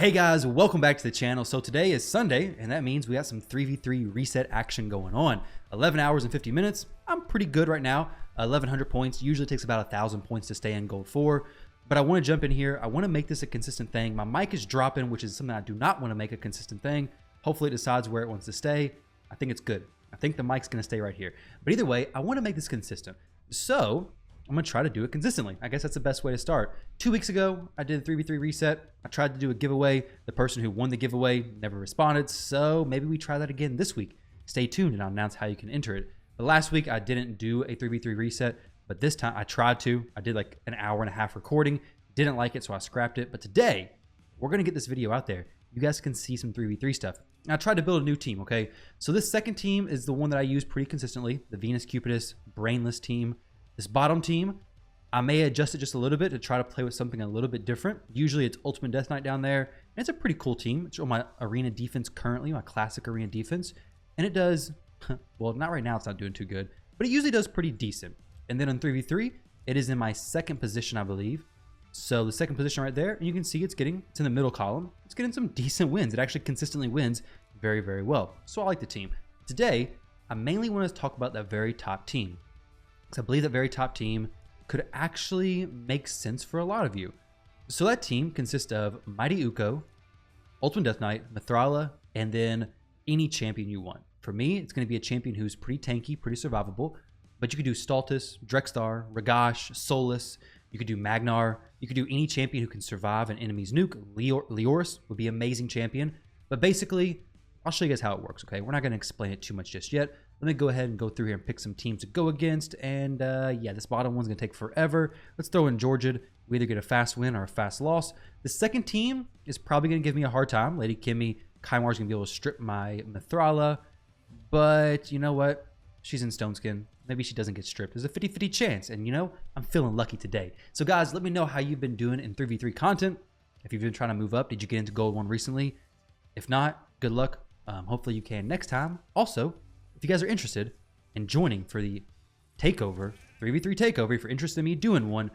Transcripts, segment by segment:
Hey guys, welcome back to the channel. So today is Sunday, and that means we got some 3v3 reset action going on. 11 hours and 50 minutes. I'm pretty good right now. 1,100 points. Usually takes about 1,000 points to stay in gold 4. But I want to jump in here. I want to make this a consistent thing. My mic is dropping, which is something I do not want to make a consistent thing. Hopefully it decides where it wants to stay. I think it's good. I think the mic's going to stay right here. But either way, I want to make this consistent. So I'm going to try to do it consistently. I guess that's the best way to start. 2 weeks ago, I did a 3v3 reset. I tried to do a giveaway. The person who won the giveaway never responded. So maybe we try that again this week. Stay tuned and I'll announce how you can enter it. But last week, I didn't do a 3v3 reset. But this time, I tried to. I did like an hour and a half recording. Didn't like it, so I scrapped it. But today, we're going to get this video out there. You guys can see some 3v3 stuff. And I tried to build a new team, okay? So this second team is the one that I use pretty consistently. The Venus Cupidus Brainless team. This bottom team, I may adjust it just a little bit to try to play with something a little bit different. Usually it's Ultimate Death Knight down there. And it's a pretty cool team. It's on my arena defense currently, my classic arena defense. And it does, well, not right now, it's not doing too good. But it usually does pretty decent. And then on 3v3, it is in my second position, I believe. So the second position right there, and you can see it's in the middle column. It's getting some decent wins. It actually consistently wins very, very well. So I like the team. Today, I mainly want to talk about that very top team. Because I believe that very top team could actually make sense for a lot of you. So that team consists of Mighty Uko, Ultimate Death Knight, Mithrala, and then any champion you want. For me, it's going to be a champion who's pretty tanky, pretty survivable. But you could do Stultus, Drexstar, Ragash, Solus. You could do Magnar. You could do any champion who can survive an enemy's nuke. Leoris would be an amazing champion. But basically, I'll show you guys how it works, okay? We're not going to explain it too much just yet. Let me go ahead and go through here and pick some teams to go against. And yeah, this bottom one's going to take forever. Let's throw in Georgia. We either get a fast win or a fast loss. The second team is probably going to give me a hard time. Lady Kimmy, Kymar's going to be able to strip my Mithrala. But you know what? She's in Stoneskin. Maybe she doesn't get stripped. There's a 50-50 chance. And you know, I'm feeling lucky today. So guys, let me know how you've been doing in 3v3 content. If you've been trying to move up, did you get into Gold 1 recently? If not, good luck. Hopefully you can next time. Also, if you guys are interested in joining for the takeover, 3v3 takeover, if you're interested in me doing one,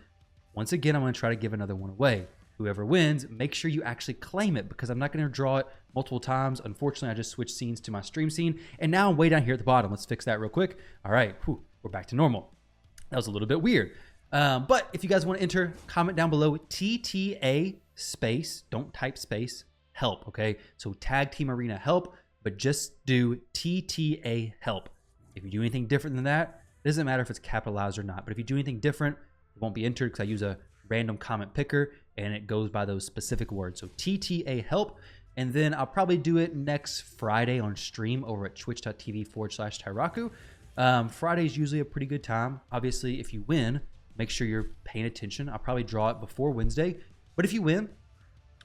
once again, I'm going to try to give another one away. Whoever wins, make sure you actually claim it because I'm not going to draw it multiple times. Unfortunately, I just switched scenes to my stream scene, and now I'm way down here at the bottom. Let's fix that real quick. All right, we're back to normal. That was a little bit weird. But if you guys want to enter, comment down below TTA space, don't type space, help, okay? So tag Team Arena help, but just do TTA help. If you do anything different than that, it doesn't matter if it's capitalized or not, but if you do anything different, it won't be entered because I use a random comment picker and it goes by those specific words. So TTA help, and then I'll probably do it next Friday on stream over at twitch.tv/Tyraku. Friday is usually a pretty good time. Obviously, if you win, make sure you're paying attention. I'll probably draw it before Wednesday, but if you win,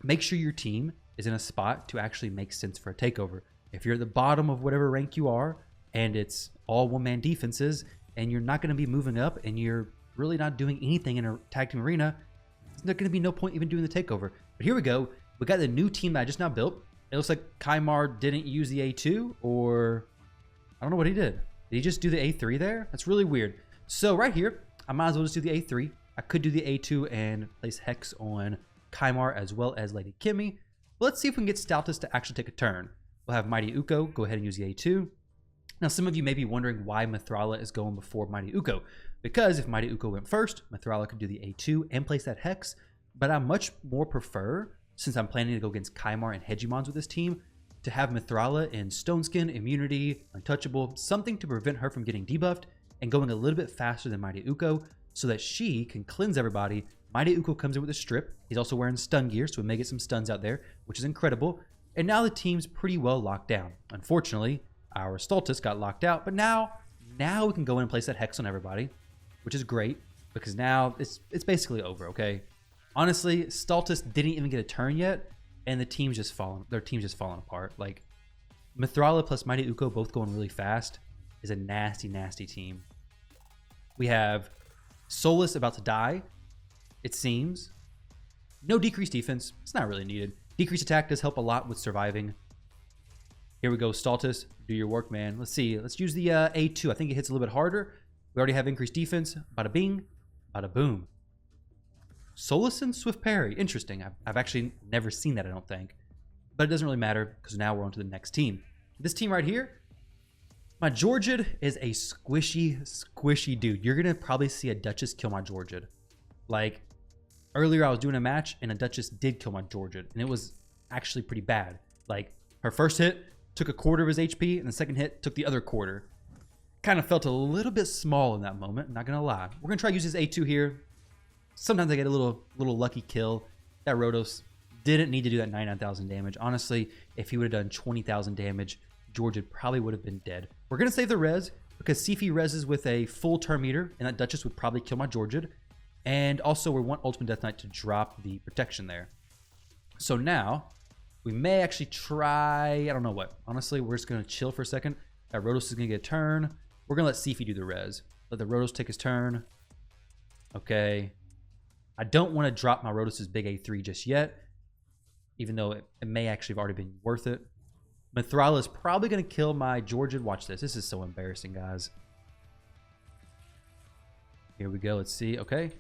make sure your team is in a spot to actually make sense for a takeover. If you're at the bottom of whatever rank you are and it's all one-man defenses and you're not going to be moving up and you're really not doing anything in a tag team arena, there's going to be no point even doing the takeover. But here we go. We got the new team that I just now built. It looks like Kymar didn't use the A2, or I don't know what he did. Did he just do the A3 there? That's really weird. So right here, I might as well just do the A3. I could do the A2 and place Hex on Kymar as well as Lady Kimmy. But let's see if we can get Stultus to actually take a turn. We'll have Mighty Uko go ahead and use the A2. Now, some of you may be wondering why Mithrala is going before Mighty Uko. Because if Mighty Uko went first, Mithrala could do the A2 and place that Hex. But I much more prefer, since I'm planning to go against Kymar and Hegemons with this team, to have Mithrala in Stoneskin, Immunity, Untouchable, something to prevent her from getting debuffed and going a little bit faster than Mighty Uko so that she can cleanse everybody. Mighty Uko comes in with a strip. He's also wearing stun gear, so we may get some stuns out there, which is incredible. And now the team's pretty well locked down. Unfortunately, our Stultus got locked out, but now we can go in and place that Hex on everybody, which is great because now it's basically over, okay? Honestly, Stultus didn't even get a turn yet, and their team's just falling apart. Like, Mithrala plus Mighty Uko both going really fast is a nasty, nasty team. We have Solus about to die, it seems. No decreased defense. It's not really needed. Decreased attack does help a lot with surviving. Here we go, Stultus. Do your work, man. Let's see. Let's use the A2. I think it hits a little bit harder. We already have increased defense. Bada bing, bada boom. Solison Swift Parry. Interesting. I've actually never seen that, I don't think. But it doesn't really matter because now we're on to the next team. This team right here, my Georgid is a squishy dude. You're going to probably see a Duchess kill my Georgid. Like, earlier I was doing a match and a Duchess did kill my Georgid. And it was actually pretty bad. Like, her first hit took a quarter of his HP and the second hit took the other quarter. Kind of felt a little bit small in that moment, not going to lie. We're going to try to use his A2 here. Sometimes I get a little lucky kill. That Rotos didn't need to do that 99,000 damage. Honestly, if he would have done 20,000 damage, Georgid probably would have been dead. We're going to save the res because Sifi reses with a full turn meter, and that Duchess would probably kill my Georgid. And also, we want Ultimate Death Knight to drop the protection there. So now, we may actually try... I don't know what. Honestly, we're just going to chill for a second. That Rotos is going to get a turn. We're going to let Sifi do the res. Let the Rotos take his turn. Okay. I don't want to drop my Rotos' big A3 just yet, even though it may actually have already been worth it. Mithrala is probably going to kill my Georgid. Watch this. This is so embarrassing, guys. Here we go. Let's see. Okay.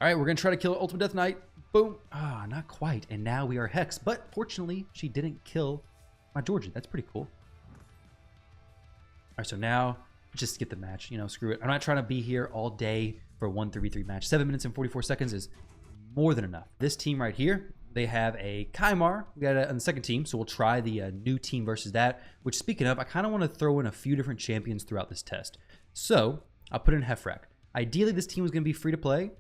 All right, we're going to try to kill Ultimate Death Knight. Boom. Ah, not quite. And now we are Hex. But fortunately, she didn't kill my Georgid. That's pretty cool. All right, so now just skip the match. You know, screw it. I'm not trying to be here all day for a 1-3v3 match. 7 minutes and 44 seconds is more than enough. This team right here, they have a Kymar. We got it on the second team, so we'll try the new team versus that. Which, speaking of, I kind of want to throw in a few different champions throughout this test. So I'll put in Hefrak. Ideally, this team was going to be free to play,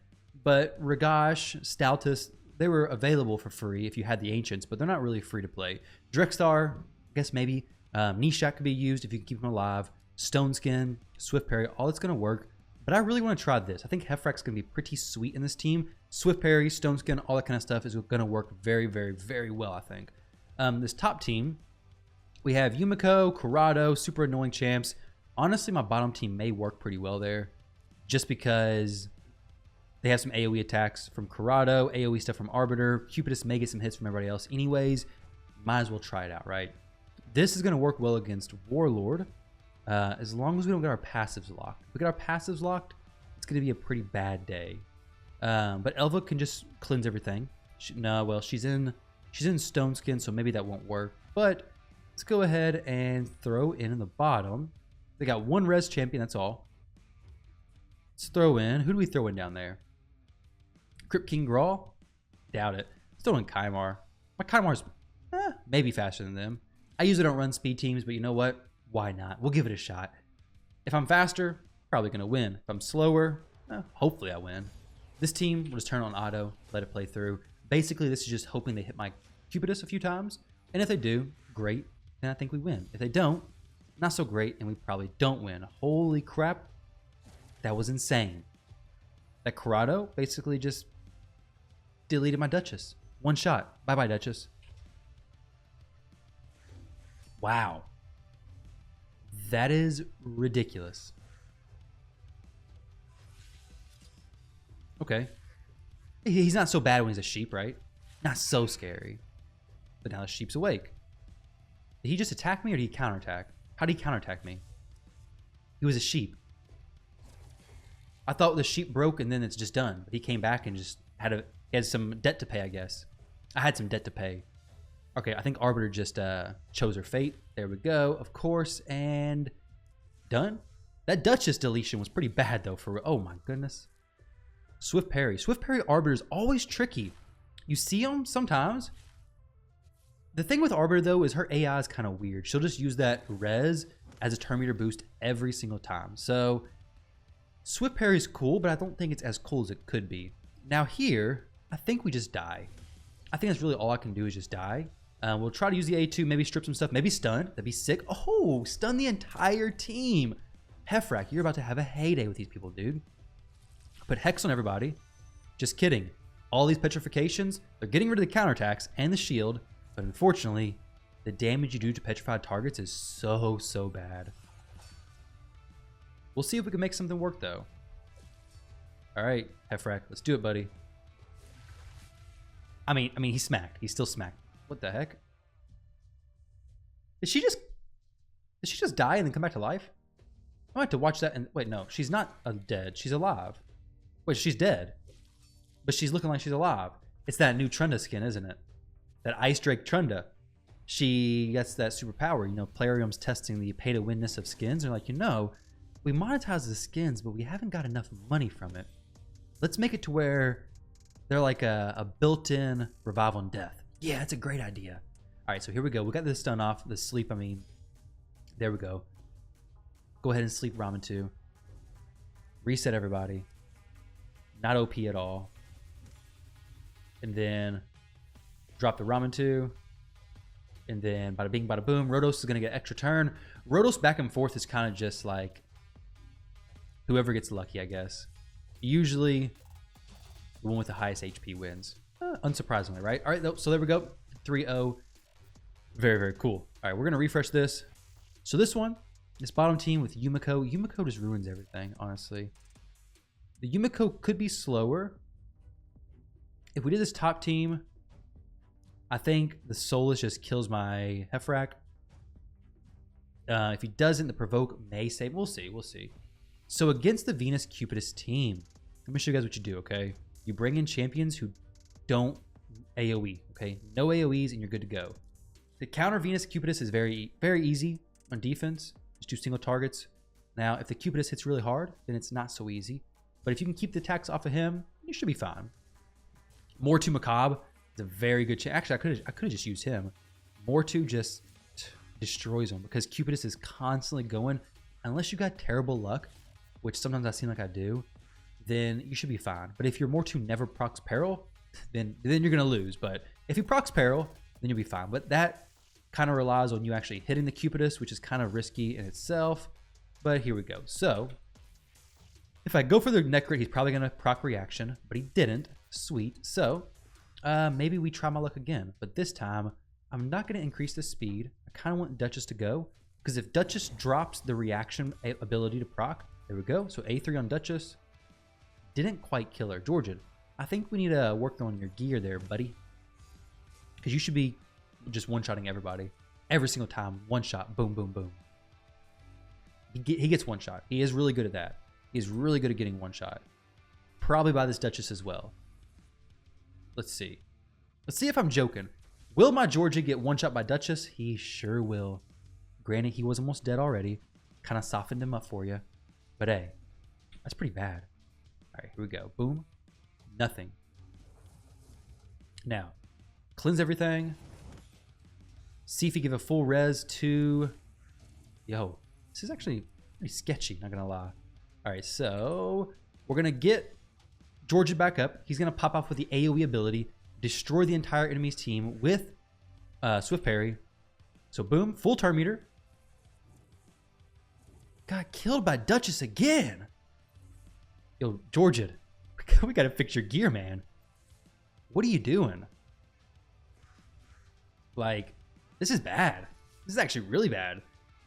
but Ragash, Stoutus, they were available for free if you had the Ancients, but they're not really free to play. Drexstar, I guess maybe. Nishak could be used if you can keep him alive. Stoneskin, Swift Parry, all that's going to work. But I really want to try this. I think Hefrak's going to be pretty sweet in this team. Swift Parry, Stoneskin, all that kind of stuff is going to work very, very, very well, I think. This top team, we have Yumiko, Corrado, super annoying champs. Honestly, my bottom team may work pretty well there just because they have some AoE attacks from Corrado, AoE stuff from Arbiter. Cupidus may get some hits from everybody else. Anyways, might as well try it out, right? This is going to work well against Warlord. As long as we don't get our passives locked. If we get our passives locked, it's going to be a pretty bad day. But Elva can just cleanse everything. Well, she's in Stoneskin, so maybe that won't work. But let's go ahead and throw in the bottom. They got one res champion, that's all. Let's throw in. Who do we throw in down there? Crypt King Grawl? Doubt it. Let's throw in Kymar. My Kymar's maybe faster than them. I usually don't run speed teams, but you know what? Why not? We'll give it a shot. If I'm faster, probably going to win. If I'm slower, hopefully I win. This team will just turn on auto, let it play through. Basically, this is just hoping they hit my Cupidus a few times. And if they do, great. Then I think we win. If they don't, not so great, and we probably don't win. Holy crap. That was insane. That Corrado basically just deleted my Duchess. One shot. Bye-bye, Duchess. Wow. That is ridiculous. Okay. He's not so bad when he's a sheep, right? Not so scary. But now the sheep's awake. Did he just attack me or did he counterattack? How did he counterattack me? He was a sheep. I thought the sheep broke and then it's just done. But he came back and just had some debt to pay, I guess. I had some debt to pay. Okay, I think Arbiter just chose her fate. There we go, of course, and done. That Duchess deletion was pretty bad, though. Oh, my goodness. Swift Parry. Swift Parry Arbiter is always tricky. You see them sometimes. The thing with Arbiter, though, is her AI is kind of weird. She'll just use that res as a turn meter boost every single time. So, Swift Parry is cool, but I don't think it's as cool as it could be. Now here, I think we just die. I think that's really all I can do is just die. We'll try to use the A2, maybe strip some stuff, maybe stun. That'd be sick. Oh, stun the entire team. Hefrak, you're about to have a heyday with these people, dude. Put Hex on everybody. Just kidding. All these petrifications, they're getting rid of the counterattacks and the shield, but unfortunately, the damage you do to petrified targets is so bad. We'll see if we can make something work, though. All right, Hefrak, let's do it, buddy. I mean, he's smacked. He's still smacked. What the heck? Did she just die and then come back to life? I might have to watch that and wait, no, she's not dead. She's alive. Wait, she's dead. but she's looking like she's alive. It's that new Trunda skin, isn't it? That Ice Drake Trunda. She gets that superpower. Plarium's testing the pay-to-winness of skins. They're like, we monetize the skins, but we haven't got enough money from it. Let's make it to where they're like a built-in revival and death. Yeah, that's a great idea. All right, so here we go. We got this done off. The sleep, there we go. Go ahead and sleep Ramen 2. Reset everybody. Not OP at all. And then drop the Ramen 2. And then bada bing, bada boom. Rotos is going to get extra turn. Rotos back and forth is kind of just like whoever gets lucky, I guess. Usually the one with the highest HP wins. Unsurprisingly, right? All right, so there we go. 3-0. Very, very cool. All right, we're going to refresh this. So this bottom team with Yumiko. Yumiko just ruins everything, honestly. The Yumiko could be slower. If we did this top team, I think the Solus just kills my Heffrack. If he doesn't, the Provoke may save. We'll see. We'll see. So against the Venus Cupidus team, let me show you guys what you do, okay? You bring in champions who don't AoE, okay? No AoEs and you're good to go. The counter Venus Cupidus is very, very easy on defense. Just do single targets. Now, if the Cupidus hits really hard, then it's not so easy. But if you can keep the attacks off of him, you should be fine. Mortu Macabre is a very good chance. Actually, I could have just used him. Mortu just destroys him because Cupidus is constantly going. Unless you got terrible luck, which sometimes I seem like I do, then you should be fine. But if your Mortu never procs Peril, then you're going to lose. But if he procs Peril, then you'll be fine. But that kind of relies on you actually hitting the Cupidus, which is kind of risky in itself. But here we go. So if I go for the Necrit, he's probably going to proc reaction, but he didn't. Sweet. So maybe we try my luck again. But this time, I'm not going to increase the speed. I kind of want Duchess to go. Because if Duchess drops the reaction ability to proc, there we go. So A3 on Duchess. Didn't quite kill her. Georgian, I think we need to work on your gear there, buddy. Because you should be just one-shotting everybody. Every single time. One shot. Boom, boom, boom. He gets one shot. He is really good at that. He's really good at getting one shot. Probably by this Duchess as well. Let's see. Let's see if I'm joking. Will my Georgia get one shot by Duchess? He sure will. Granted, he was almost dead already. Kind of softened him up for you. But hey, that's pretty bad. All right, here we go. Boom. Nothing. Now, cleanse everything. See if you give a full res to... Yo, this is actually pretty sketchy, not gonna lie. All right, so we're gonna get Georgia back up. He's gonna pop off with the AoE ability, destroy the entire enemy's team with Swift Parry. So boom, full turn meter. Got killed by Duchess again. Yo, Georgia, we gotta fix your gear, man. What are you doing? Like, this is bad. This is actually really bad.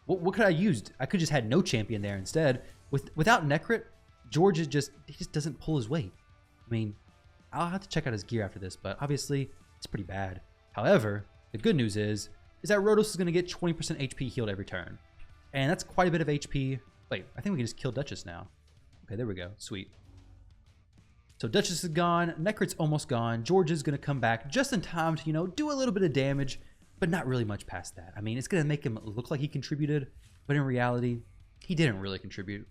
What could I use? I could just had no champion there instead. Without Necrit, George just doesn't pull his weight. I mean, I'll have to check out his gear after this, but obviously it's pretty bad. However, the good news is that Rotos is going to get 20% HP healed every turn. And that's quite a bit of HP. Wait, I think we can just kill Duchess now. Okay, there we go. Sweet. So Duchess is gone. Necrit's almost gone. George is going to come back just in time to, do a little bit of damage, but not really much past that. I mean, it's going to make him look like he contributed, but in reality, he didn't really contribute.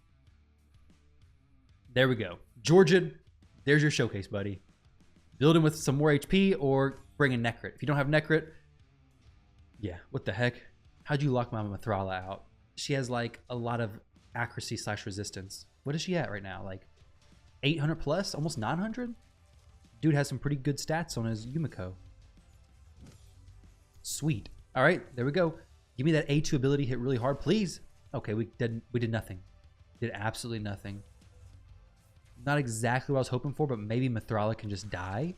There we go. Georgian, there's your showcase, buddy. Build him with some more HP or bring in Necrit. If you don't have Necrit, yeah, what the heck? How'd you lock my Mithrala out? She has like a lot of accuracy / resistance. What is she at right now? Like 800 plus? Almost 900? Dude has some pretty good stats on his Yumiko. Sweet. All right, there we go. Give me that A2 ability hit really hard, please. Okay, we did nothing. Did absolutely nothing. Not exactly what I was hoping for, but maybe Mithrala can just die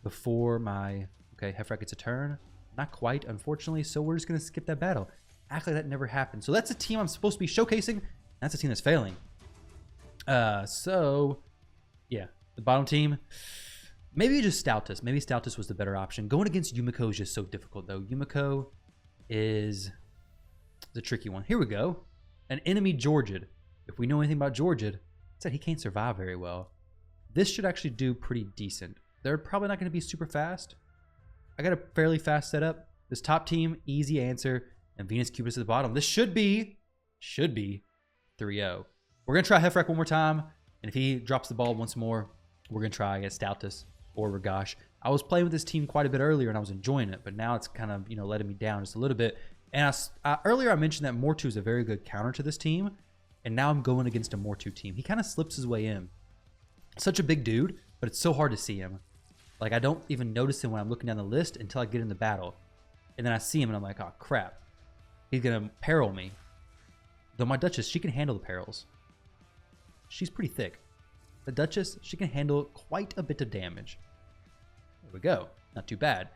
before my... Okay, Heffrack gets a turn. Not quite, unfortunately, so we're just going to skip that battle. Act like that never happened. So that's a team I'm supposed to be showcasing. That's a team that's failing. So, yeah, the bottom team... Maybe just Stoutus. Maybe Stoutus was the better option. Going against Yumiko is just so difficult, though. Yumiko is the tricky one. Here we go. An enemy Georgid. If we know anything about Georgid, it's that he can't survive very well. This should actually do pretty decent. They're probably not going to be super fast. I got a fairly fast setup. This top team, easy answer, and Venus Cupidus at the bottom. This should be 3-0. We're going to try Hefrak one more time, and if he drops the ball once more, we're going to try against Stoutus or Ragash. I was playing with this team quite a bit earlier, and I was enjoying it, but now it's kind of, letting me down just a little bit. And earlier I mentioned that Mortu is a very good counter to this team, and now I'm going against a Mortu team. He kind of slips his way in. Such a big dude, but it's so hard to see him. Like, I don't even notice him when I'm looking down the list until I get in the battle. And then I see him, and I'm like, oh, crap. He's going to peril me. Though my Duchess, she can handle the perils. She's pretty thick. The Duchess, she can handle quite a bit of damage. There we go. Not too bad.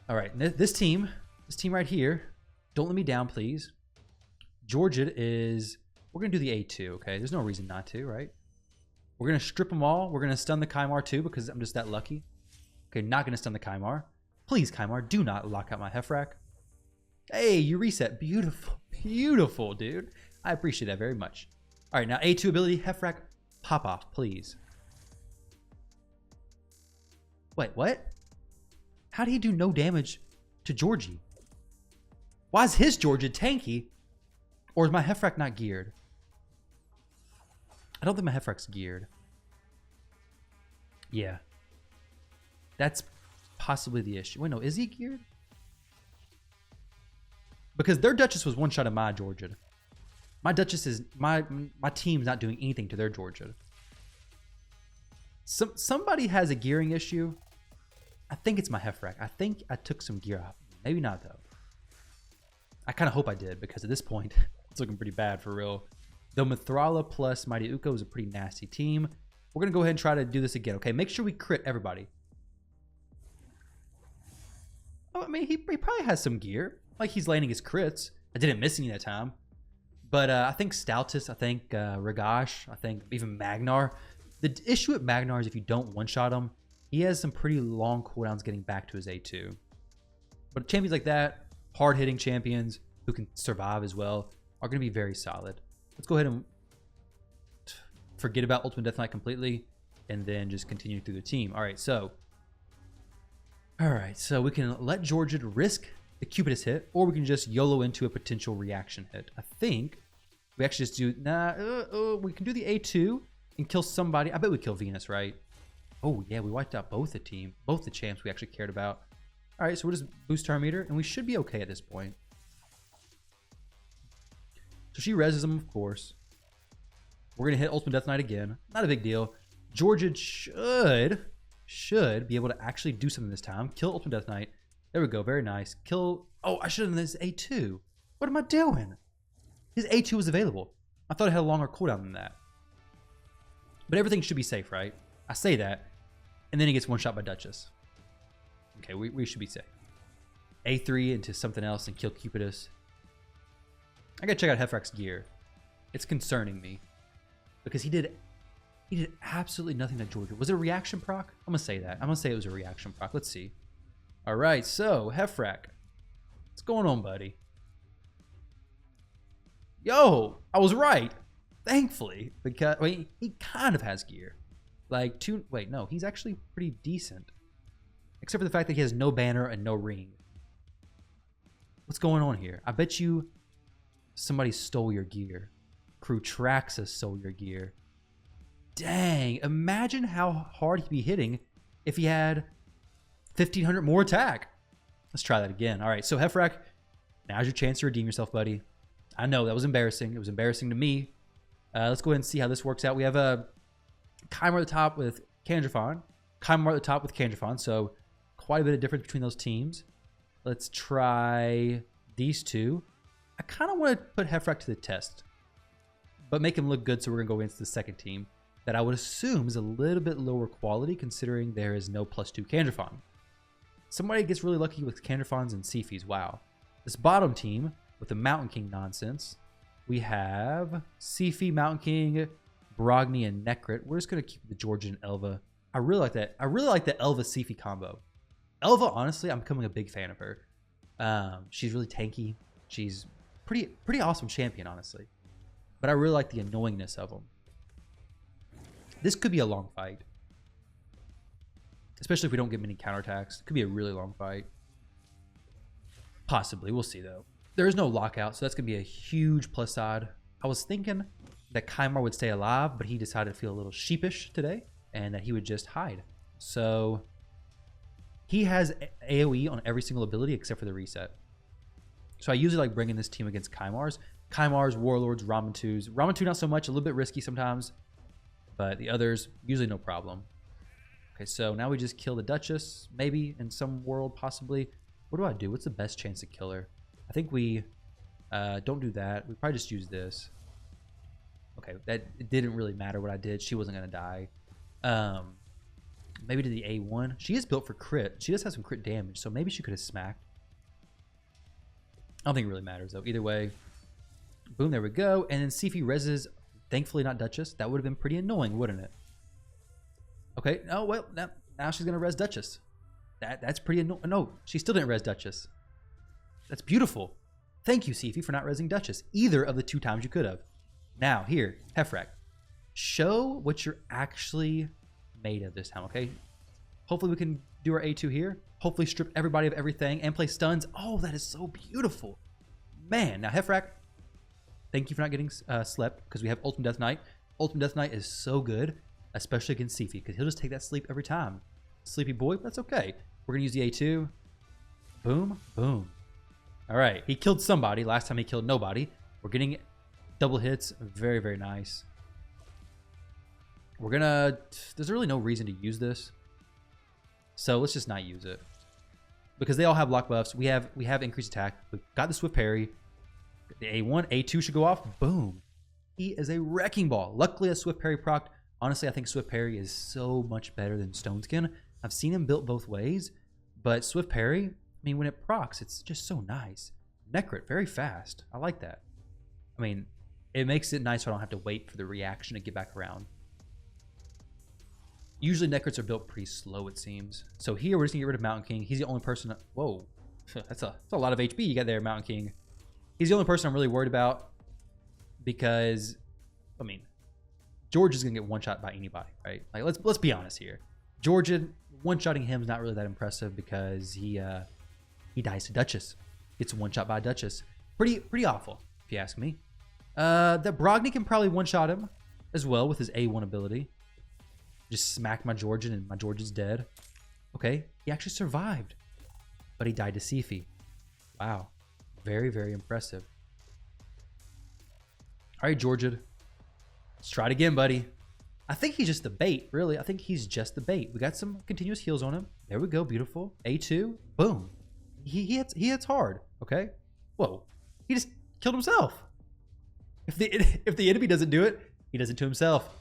All right, this team right here, don't let me down, please. Georgia is, we're going to do the A2, okay? There's no reason not to, right? We're going to strip them all. We're going to stun the Kymar too because I'm just that lucky. Okay, not going to stun the Kymar. Please, Kymar, do not lock out my Hefrak. Hey, you reset. Beautiful. Beautiful, dude. I appreciate that very much. All right, now A2 ability, Hefrak, pop off, please. Wait, what? How did he do no damage to Georgie? Why is his Georgia tanky? Or is my Hefrak not geared? I don't think my Hefrak's geared. Yeah. That's possibly the issue. Wait, no, is he geared? Because their Duchess was one shot at my Georgia. My Duchess is, my team's not doing anything to their Georgia. Somebody has a gearing issue. I think it's my Hefrak. I think I took some gear off. Maybe not, though. I kind of hope I did, because at this point, it's looking pretty bad for real. Though Mithrala plus Mighty Uko is a pretty nasty team. We're going to go ahead and try to do this again, okay? Make sure we crit everybody. Oh, I mean, he probably has some gear. Like, he's landing his crits. I didn't miss any that time. But I think Stoutus, I think Ragash, I think even Magnar. The issue with Magnar is if you don't one-shot him, he has some pretty long cooldowns getting back to his A2. But champions like that, hard-hitting champions who can survive as well, are going to be very solid. Let's go ahead and forget about Ultimate Death Knight completely and then just continue through the team. All right, so we can let Georgia risk the Cupidus hit, or we can just YOLO into a potential reaction hit. I think we actually just do, we can do the A2 and kill somebody. I bet we kill Venus, right? Oh, yeah, we wiped out both the champs we actually cared about. All right, so we'll just boost our meter, and we should be okay at this point. So she reses him, of course. We're going to hit Ultimate Death Knight again. Not a big deal. Georgia should be able to actually do something this time. Kill Ultimate Death Knight. There we go. Very nice. Kill. Oh, I should have done this A2. What am I doing? His A2 was available. I thought it had a longer cooldown than that. But everything should be safe, right? I say that. And then he gets one shot by Duchess. Okay, we should be safe. A3 into something else and kill Cupidus. I gotta check out Hefrak's gear. It's concerning me. Because he did absolutely nothing to Georgia. Was it a reaction proc? I'm gonna say that. I'm gonna say it was a reaction proc. Let's see. Alright, so Hefrak. What's going on, buddy? Yo, I was right. Thankfully. Because he kind of has gear. Like no, he's actually pretty decent. Except for the fact that he has no banner and no ring. What's going on here? I bet you somebody stole your gear. Crew Traxxas stole your gear. Dang, imagine how hard he'd be hitting if he had 1,500 more attack. Let's try that again. All right, so Hefrak, now's your chance to redeem yourself, buddy. I know, that was embarrassing. It was embarrassing to me. Let's go ahead and see how this works out. We have a Kymar at the top with Kandrafon. Kymar at the top with Kandrafon, so quite a bit of difference between those teams. Let's try these two. I kind of want to put Hefrak to the test, but make him look good, so we're going to go into the second team that I would assume is a little bit lower quality considering there is no +2 Kandrafon. Somebody gets really lucky with Kandrafons and Sifis. Wow. This bottom team with the Mountain King nonsense, we have Sifi, Mountain King, Brogni, and Necrit. We're just going to keep the Georgian Elva. I really like that. I really like the Elva-Sifi combo. Elva, honestly, I'm becoming a big fan of her. She's really tanky. She's pretty awesome champion, honestly. But I really like the annoyingness of them. This could be a long fight. Especially if we don't get many counterattacks. It could be a really long fight. Possibly. We'll see, though. There is no lockout, so that's going to be a huge plus side. I was thinking that Kymar would stay alive, but he decided to feel a little sheepish today and that he would just hide. So he has AoE on every single ability except for the reset. So I usually like bringing this team against Kymars. Kymars, Warlords, Ramen-2s. Ramen-2 not so much, a little bit risky sometimes, but the others, usually no problem. Okay, so now we just kill the Duchess, maybe in some world, possibly. What do I do? What's the best chance to kill her? I think we don't do that. We probably just use this. Okay, it didn't really matter what I did. She wasn't going to die. Maybe to the A1. She is built for crit. She does have some crit damage, so maybe she could have smacked. I don't think it really matters, though. Either way, boom, there we go. And then Siphi reses, thankfully not Duchess. That would have been pretty annoying, wouldn't it? Okay, oh, well, now she's going to res Duchess. That's pretty annoying. No, she still didn't res Duchess. That's beautiful. Thank you, Siphi, for not resing Duchess. Either of the 2 times you could have. Now, here, Hefrak. Show what you're actually made of this time, okay? Hopefully we can do our A2 here. Hopefully strip everybody of everything and play stuns. Oh, that is so beautiful. Man, now Hefrak, thank you for not getting slept because we have Ultimate Death Knight. Ultimate Death Knight is so good, especially against Siphi, because he'll just take that sleep every time. Sleepy boy, that's okay. We're going to use the A2. Boom, boom. All right, he killed somebody. Last time he killed nobody. We're getting double hits. Very, very nice. We're going to... There's really no reason to use this. So let's just not use it. Because they all have block buffs. We have increased attack. We've got the Swift Parry. The A1, A2 should go off. Boom. He is a wrecking ball. Luckily, a Swift Parry procced. Honestly, I think Swift Parry is so much better than Stone Skin. I've seen him built both ways, but Swift Parry, I mean, when it procs, it's just so nice. Necrit, very fast. I like that. I mean, it makes it nice so I don't have to wait for the reaction to get back around. Usually Necrits are built pretty slow, it seems. So here, we're just going to get rid of Mountain King. He's the only person... Whoa. That's a lot of HP you got there, Mountain King. He's the only person I'm really worried about because, I mean... George is gonna get one shot by anybody, right? Like let's be honest here. Georgian one shotting him is not really that impressive because he dies to Duchess. Gets one shot by Duchess. Pretty awful, if you ask me. That Brogni can probably one shot him as well with his A1 ability. Just smack my Georgian and my Georgian's dead. Okay, he actually survived, but he died to Siphi. Wow, very, very impressive. All right, Georgian. Let's try it again, buddy. I think he's just the bait, really. I think he's just the bait. We got some continuous heals on him. There we go, beautiful. A2, boom. He hits hard, okay? Whoa, he just killed himself. If the enemy doesn't do it, he does it to himself.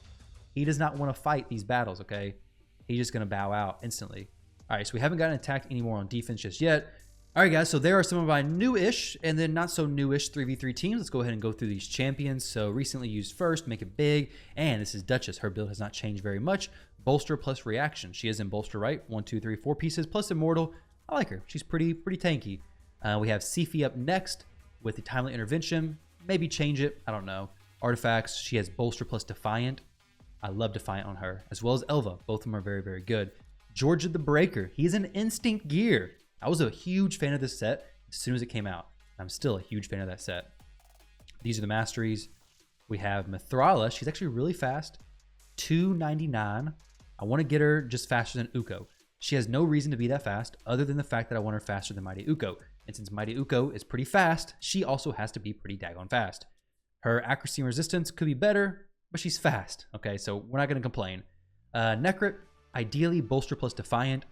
He does not want to fight these battles, okay? He's just gonna bow out instantly. All right, so we haven't gotten attacked anymore on defense just yet. All right, guys, so there are some of my new-ish and then not so new-ish 3v3 teams. Let's go ahead and go through these champions. So recently used first, make it big. And this is Duchess. Her build has not changed very much. Bolster plus reaction. She is in bolster, right? 1, 2, 3, 4 pieces plus immortal. I like her. She's pretty tanky. We have Siphi up next with the timely intervention. Maybe change it. I don't know. Artifacts. She has bolster plus defiant. I love defiant on her, as well as Elva. Both of them are very, very good. Georgia the Breaker. He's an instinct gear. I was a huge fan of this set as soon as it came out. I'm still a huge fan of that set. These are the masteries. We have Mithrala. She's actually really fast. 299. I want to get her just faster than Uko. She has no reason to be that fast other than the fact that I want her faster than Mighty Uko. And since Mighty Uko is pretty fast, she also has to be pretty daggone fast. Her accuracy and resistance could be better, but she's fast. Okay, so we're not going to complain. Necrit, ideally bolster plus defiant,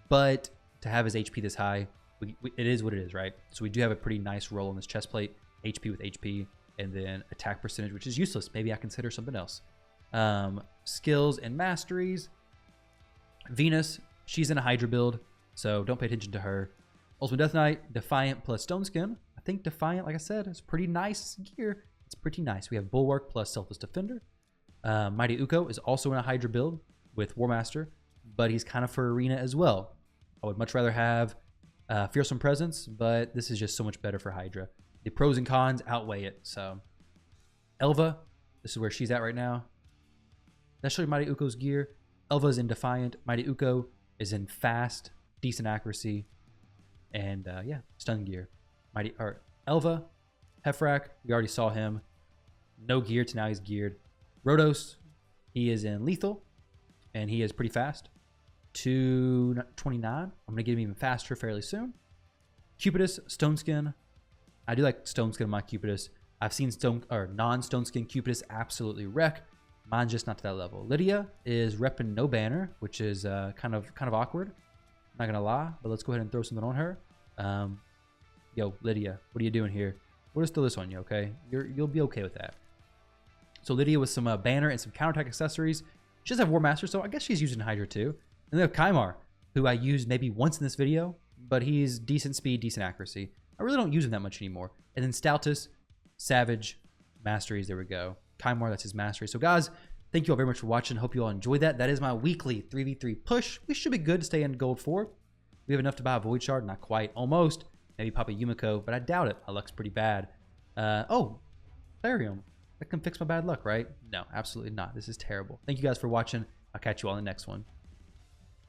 but to have his HP this high, it is what it is, right? So we do have a pretty nice roll on this chest plate, HP with HP, and then attack percentage, which is useless. Maybe I consider something else. Skills and masteries. Venus, she's in a Hydra build, so don't pay attention to her. Ultimate Death Knight, Defiant plus Stone Skin. I think Defiant, like I said, is pretty nice gear. It's pretty nice. We have Bulwark plus Selfless Defender. Mighty Uko is also in a Hydra build with War Master, but he's kind of for Arena as well. I would much rather have Fearsome Presence, but this is just so much better for Hydra. The pros and cons outweigh it. So Elva, this is where she's at right now. That shows you Mighty Uko's gear. Elva is in Defiant. Mighty Uko is in Fast, decent accuracy, and yeah, stun gear. Elva, Heffrak, we already saw him. No gear to now he's geared. Rhodos, he is in Lethal, and he is pretty fast. 229. I'm going to get him even faster fairly soon. Cupidus, Stone Skin. I do like Stone Skin on my Cupidus. I've seen non-Stone Skin Cupidus absolutely wreck. Mine's just not to that level. Lydia is repping no banner, which is kind of awkward. Not gonna lie, but let's go ahead and throw something on her. Yo, Lydia, what are you doing here? We'll just throw this on you, okay? You'll be okay with that. So Lydia with some banner and some counterattack accessories. She does have War Master, so I guess she's using Hydra too. And then we have Kymar, who I used maybe once in this video, but he's decent speed, decent accuracy. I really don't use him that much anymore. And then Stoutus, Savage, Masteries, there we go. Kymar, that's his mastery. So guys, thank you all very much for watching. Hope you all enjoyed that. That is my weekly 3v3 push. We should be good to stay in gold 4. We have enough to buy a Void Shard, not quite, almost. Maybe pop a Yumiko, but I doubt it. My luck's pretty bad. Oh, Therium. That can fix my bad luck, right? No, absolutely not. This is terrible. Thank you guys for watching. I'll catch you all in the next one.